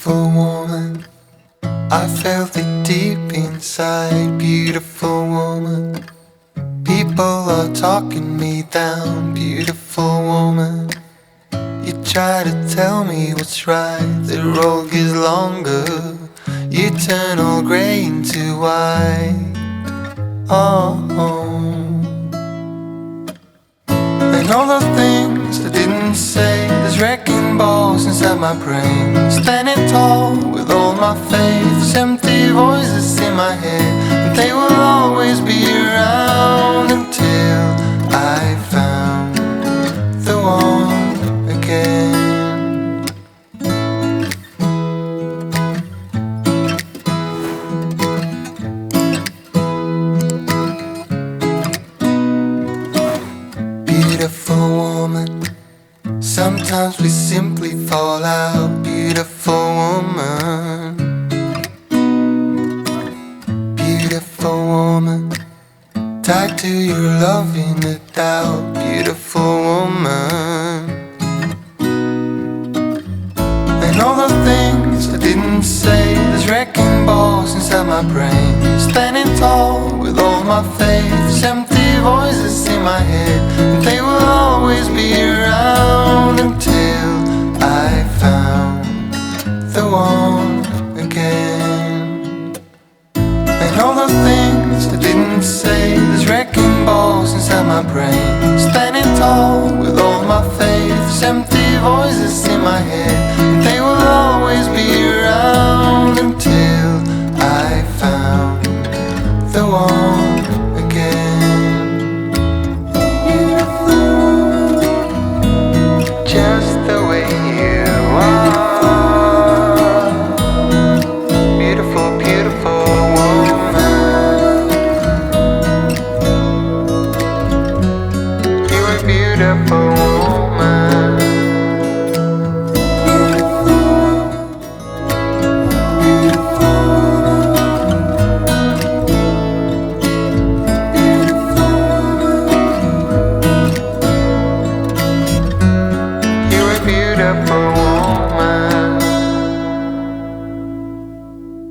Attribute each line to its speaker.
Speaker 1: Beautiful woman, I felt it deep inside. Beautiful woman, people are talking me down. Beautiful woman, you try to tell me what's right. The road gets longer, you turn all grey into white. Oh, and all the things I didn't say, there's wrecking balls inside my brain. Standing tall with all my faith, empty voices in my head, and they will always be around until I found the one again. Beautiful woman, sometimes we simply fall out. Beautiful woman, beautiful woman, tied to your love in a doubt.